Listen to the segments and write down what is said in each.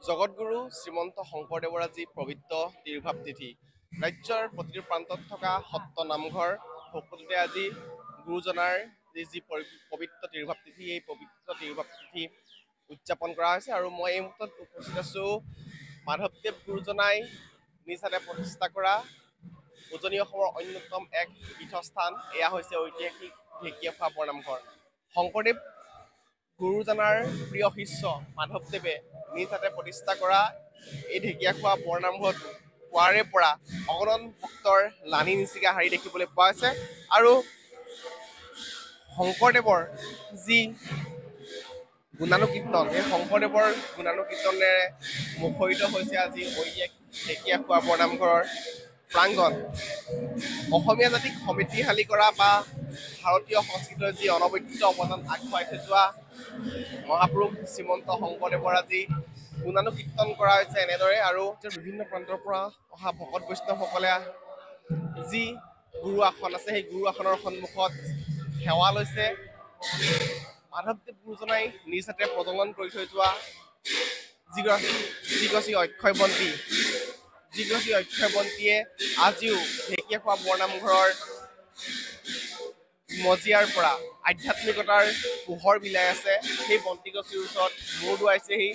জগতগুৰু শ্ৰীমন্ত শংকৰদেৱৰ আজি পবিত্ৰ তিৰুভাৱ তিথি। ৰাজ্যৰ প্ৰতিটো প্ৰান্তত থকা সত্ৰ নামঘৰ সকলোতে আজি গুৰুজনাৰ যি পবিত্ৰ তিৰুভাৱ তিথি, এই পবিত্ৰ তিৰুভাৱ তিথি উদযাপন কৰা হৈছে। আৰু মই এই মুহূৰ্তত উপস্থিত আছোঁ মাধৱদেৱ গুৰুজনাই নিজ হাতে প্ৰতিষ্ঠা কৰা উজনি অসমৰ অন্যতম এক তীৰ্থস্থান। এয়া হৈছে ঐতিহাসিক ঢেকীয়াখোৱা বৰনামঘৰ। শংকৰদেৱ গুৰুজনাৰ প্ৰিয় শিষ্য মাধৱদেৱে নিজ হাতে প্ৰতিষ্ঠা কৰা এই ঢেকীয়াখোৱা বৰনামঘৰত পুৱাৰে পৰা অগণন ভক্তৰ লানি নিচিগা শাৰী দেখিবলৈ পোৱা হৈছে। আৰু শংকৰদেৱৰ যি গুণানুকীৰ্তন, এই শংকৰদেৱৰ গুণানুকীৰ্তনেৰে মুখৰিত হৈছে আজি ঐতিহাসিক ঢেকীয়াখোৱা বৰনামঘৰৰ প্ৰাংগণ। অসমীয়া জাতিক সমৃদ্ধিশালী কৰা বা ভাৰতীয় সংস্কৃতিৰ যি অনবদ্য অৱদান আগবঢ়াই থৈ যোৱা মহাপুৰুষ শ্ৰীমন্ত শংকৰদেৱৰ আজি গুণানুকীৰ্তন কৰা হৈছে এনেদৰে। আৰু বিভিন্ন প্ৰান্তৰ পৰা অহা ভকত বৈষ্ণৱসকলে যি গুৰু আসন আছে, সেই গুৰু আসনৰ সন্মুখত সেৱা লৈছে। মাধৱদেৱ গুৰুজনাই নিজ হাতে প্ৰজ্বলন কৰি থৈ যোৱা যিগছি অক্ষয় বন্তিয়ে আজিও ঢেকীয়াখোৱা বৰনামঘৰৰ মজিয়াৰ পৰা আধ্যাত্মিকতাৰ পোহৰ বিলাই আছে। সেই বন্তিগছিৰ ওচৰত মূৰ দোৱাইছেহি,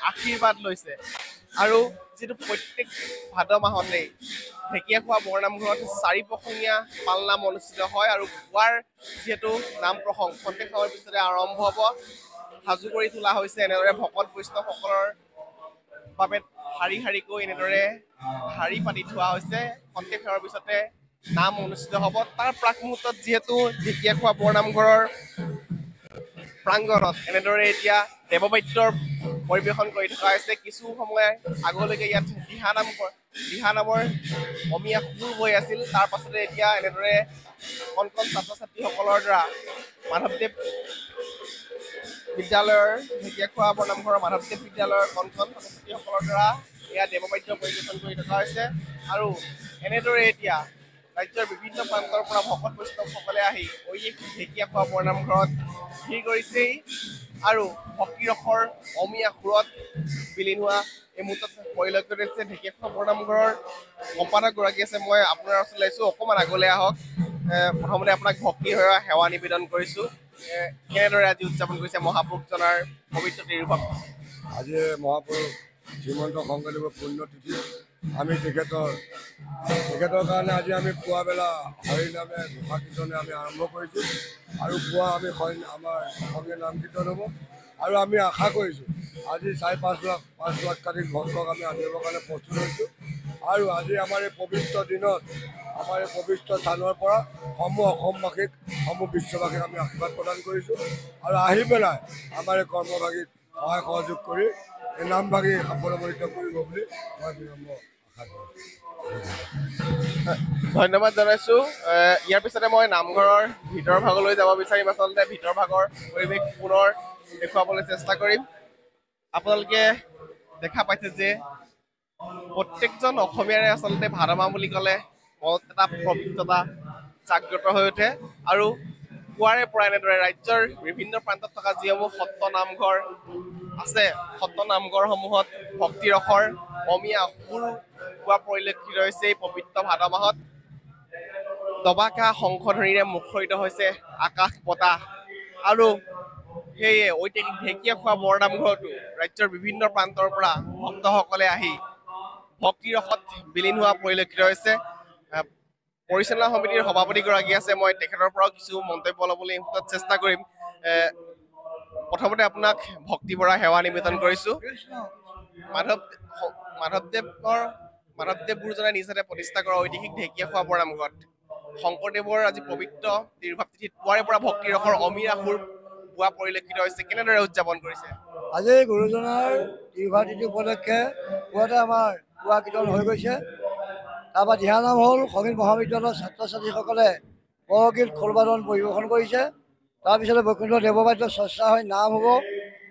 আশীৰ্বাদ লৈছে। আৰু যিটো প্ৰত্যেক ভাদ মাহতেই ঢেকীয়াখোৱা বৰনামঘৰত 4 প্ৰসঙীয়া পালনাম অনুষ্ঠিত হয়। আৰু পুৱাৰ যিহেতু নাম প্ৰসংগ খন্তেক সময়ৰ পিছতে আৰম্ভ হ'ব, সাজু কৰি তোলা হৈছে এনেদৰে ভকত বৈষ্ণৱসকলৰ বাবে শাৰী শাৰীকৈ এনেদৰে শাৰী পাতি থোৱা হৈছে। খন্তেক সময়ৰ পিছতে নাম অনুষ্ঠিত হ'ব। তাৰ প্ৰাক মুহূৰ্তত যিহেতু ঢেকীয়াখোৱা বৰনামঘৰৰ প্ৰাংগণত এনেদৰে এতিয়া দেৱবাদ্যৰ পৰিৱেশন কৰি থকা হৈছে। কিছু সময় আগলৈকে ইয়াত দিহা নামৰ অমীয়া সুৰ বৈ আছিল। তাৰ পাছতে এতিয়া এনেদৰে কণ কণ ছাত্ৰ ছাত্ৰীসকলৰ দ্বাৰা মাধৱদেৱ বিদ্যালয়ৰ ঢেকীয়াখোৱা বৰনামঘৰৰ মাধৱদেৱ বিদ্যালয়ৰ কণ কণ ছাত্ৰ ছাত্ৰীসকলৰ দ্বাৰা এয়া দেৱবাদ্য পৰিৱেশন কৰি থকা হৈছে। আৰু এনেদৰে এতিয়া ৰাজ্যৰ বিভিন্ন প্ৰান্তৰ পৰা ভকত বৈষ্ণৱসকলে আহি ঐতিহাসিক ঢেকীয়াখোৱা বৰনামঘৰত ভিৰ কৰিছেহি। আৰু ভক্তিৰসৰ অমীয়া সুৰত বিলীন হোৱা এই মুহূৰ্তত পৰিলক্ষিত হৈছে। ঢেকীয়াখোৱা বৰনামঘৰৰ সম্পাদকগৰাকী আছে, মই আপোনাৰ ওচৰলৈ আহিছোঁ, অকণমান আগলৈ আহক। প্ৰথমতে আপোনাক ভক্তি সেৱা নিবেদন কৰিছোঁ। কেনেদৰে আজি উদযাপন কৰিছে মহাপুৰুষজনাৰ পবিত্ৰ তিৰুভাৱ? আজি মহাপুৰুষ শ্ৰীমন্ত শংকৰদেৱৰ পুণ্যতিথি। আমি তেখেতৰ কাৰণে আজি আমি পুৱাবেলা হৰিনামে ঘোষা কীৰ্তনে আমি আৰম্ভ কৰিছোঁ। আৰু পুৱা আমি আমাৰ অসমীয়া নাম কীৰ্তন হ'ব। আৰু আমি আশা কৰিছোঁ আজি 4-5 লাখ ভক্তক আমি আনিবৰ কাৰণে প্ৰস্তুত হৈছোঁ। আৰু আজি আমাৰ এই পবিত্ৰ দিনত আমাৰ এই পবিত্ৰ স্থানৰ পৰা সমূহ অসমবাসীক সমূহ বিশ্ববাসীক আমি আশীৰ্বাদ প্ৰদান কৰিছোঁ। আৰু আহি পেলাই আমাৰ এই কৰ্মভাগীক সহায় সহযোগ কৰি এই নামভাগী সাফল্যমণ্ডিত কৰিব বুলি মই বিনম্ৰ আশা কৰিছোঁ। ধন্যবাদ জনাইছোঁ। ইয়াৰ পিছতে মই নামঘৰৰ ভিতৰ ভাগলৈ যাব বিচাৰিম। আচলতে ভিতৰ ভাগৰ পৰিৱেশ পুনৰ দেখুৱাবলৈ চেষ্টা কৰিম। আপোনালোকে দেখা পাইছে যে প্ৰত্যেকজন অসমীয়াৰে আচলতে ভাদ মাহ বুলি ক'লে মনত এটা পবিত্ৰতা জাগ্ৰত হৈ উঠে। আৰু পুৱাৰে পৰা এনেদৰে ৰাজ্যৰ বিভিন্ন প্ৰান্তত থকা যিসমূহ সত্ৰ নামঘৰ আছে, সত্ৰ নামঘৰসমূহত ভক্তিৰসৰ অমীয়া সুৰ পোৱা পৰিলক্ষিত হৈছে। এই পবিত্ৰ ভাদ মাহত দবাকা শংখধ্বনিৰে মুখৰিত হৈছে আকাশ বতাহ। আৰু সেয়ে ঐতিহাসিক ঢেকীয়াখোৱা বৰনামঘৰতো ৰাজ্যৰ বিভিন্ন প্ৰান্তৰ পৰা ভক্তসকলে আহি ভক্তিৰসত বিলীন হোৱা পৰিলক্ষিত হৈছে। পৰিচালনা সমিতিৰ সভাপতিগৰাকী আছে, মই তেখেতৰ পৰাও কিছু মন্তব্য ল'বলৈ এই মুহূৰ্তত চেষ্টা কৰিম। প্ৰথমতে আপোনাক ভক্তি ভৰা সেৱা নিবেদন কৰিছোঁ। মাধৱদেৱ গুৰুজনাই নিজ হাতে প্ৰতিষ্ঠা কৰা ঐতিহাসিক ঢেকীয়াখোৱা বৰনামঘৰত শংকৰদেৱৰ আজি পবিত্ৰ তিৰুভাৱ তিথিত পুৱাৰে পৰা ভক্তিৰসৰ অমীয়া সুৰ পোৱা পৰিলক্ষিত হৈছে। কেনেদৰে উদযাপন কৰিছে? আজি গুৰুজনাৰ তিৰুভাৱ তিথি উপলক্ষে পুৱাতে আমাৰ পুৱা কীৰ্তন হৈ গৈছে। তাৰপৰা দিহানাম হ'ল। সংগীত মহাবিদ্যালয়ৰ ছাত্ৰ ছাত্ৰীসকলে বৰগীত খোলবাদন পৰিৱেশন কৰিছে। তাৰপিছতে বৈকুণ্ঠ দেৱবাদ্য চৰ্চা হৈ নাম হ'ব,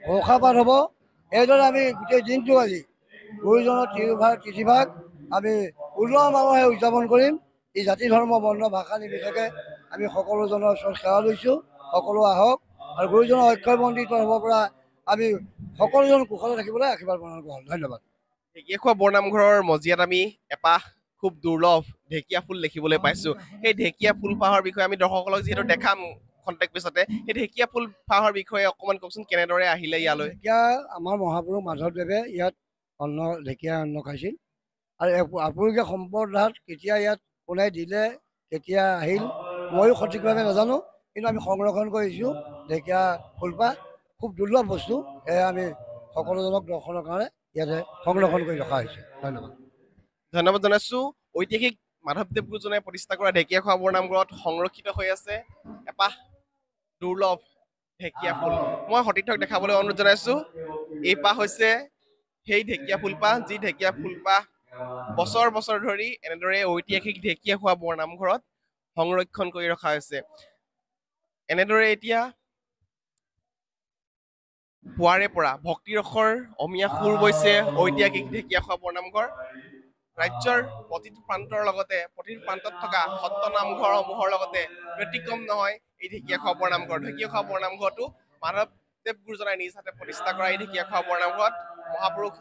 ঘোষাপাঠ হ'ব। এইদৰে আমি গোটেই দিনটো আজি গুৰুজনৰ তিথিভাগ আমি উলহ মালহে উদযাপন কৰিম। এই জাতি ধৰ্ম বৰ্ণ ভাষা নিৰ্বিশেষে আমি সকলোজনৰ ওচৰত সেৱা লৈছোঁ। সকলো আহক আৰু গুৰুজনৰ অক্ষয় মন্দিৰ হ'বৰ পৰা আমি সকলোজন কুশলে থাকিবলৈ আশীৰ্বাদ প্ৰদান কৰা হ'ল। ধন্যবাদ। ঢেকীয়াখোৱা বৰনামঘৰৰ মজিয়াত আমি এপাহ খুব দুৰ্লভ ঢেকীয়া ফুল দেখিবলৈ পাইছো। সেই ঢেকীয়া ফুলপাহৰ বিষয়ে আমি দৰ্শকসকলক যিহেতু দেখাম খন্তেক পিছতে, সেই ঢেকীয়া ফুলপাহৰ বিষয়ে অকণমান কওকচোন, কেনেদৰে আহিলে ইয়ালৈ? ঢেকীয়া আমাৰ মহাপুৰুষ মাধৱদেৱে ইয়াত ঢেকীয়া অন্ন খাইছিল আৰু আপুৰুগীয়া সম্প্ৰদায়ত কেতিয়া ইয়াত কোনে দিলে, কেতিয়া আহিল, ময়ো সঠিকভাৱে নাজানো, কিন্তু আমি সংৰক্ষণ কৰিছোঁ ঢেকীয়া ফুলপাহ। খুব দুৰ্লভ বস্তু, সেয়ে আমি সকলোজনক দৰ্শনৰ কাৰণে ইয়াতে সংৰক্ষণ কৰি ৰখা হৈছে। ধন্যবাদ। ধন্যবাদ জনাইছো। ঐতিহাসিক মাধৱদেৱ গুৰুজনাই প্ৰতিষ্ঠা কৰা ঢেকীয়াখোৱা বৰনামঘৰত সংৰক্ষিত হৈ আছে এপাহ দুৰ্লভ ঢেকীয়া ফুল। মই সতীৰ্থক দেখাবলৈ অনুৰোধ জনাইছো। এই পাহ হৈছে সেই ঢেকীয়া ফুলপাহ, যি ঢেকীয়া ফুলপাহ বছৰ বছৰ ধৰি এনেদৰে ঐতিহাসিক ঢেকীয়াখোৱা বৰনামঘৰত সংৰক্ষণ কৰি ৰখা হৈছে। এনেদৰে এতিয়া পুৱাৰে পৰা ভক্তিৰসৰ অমীয়া সুৰ বৈছে ঐতিহাসিক ঢেকীয়াখোৱা বৰনামঘৰ। ৰাজ্যৰ প্ৰতিটো প্ৰান্তৰ লগতে প্ৰতিটো প্ৰান্তত থকা সত্ৰ নামঘৰসমূহৰ লগতে ব্যতিক্ৰম নহয় এই ঢেকীয়াখোৱা বৰনামঘৰ। ঢেকীয়াখোৱা বৰনামঘৰটো মাধৱদেৱ গুৰুজনাই নিজ হাতে প্ৰতিষ্ঠা কৰা এই ঢেকীয়াখোৱা বৰনামঘৰত মহাপুৰুষ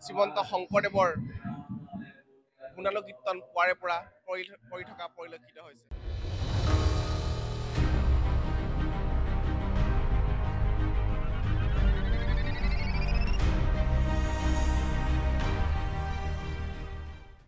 শ্ৰীমন্ত শংকৰদেৱৰ গুণানুকীৰ্তন পুৱাৰে পৰা কৰি থকা পৰিলক্ষিত হৈছে।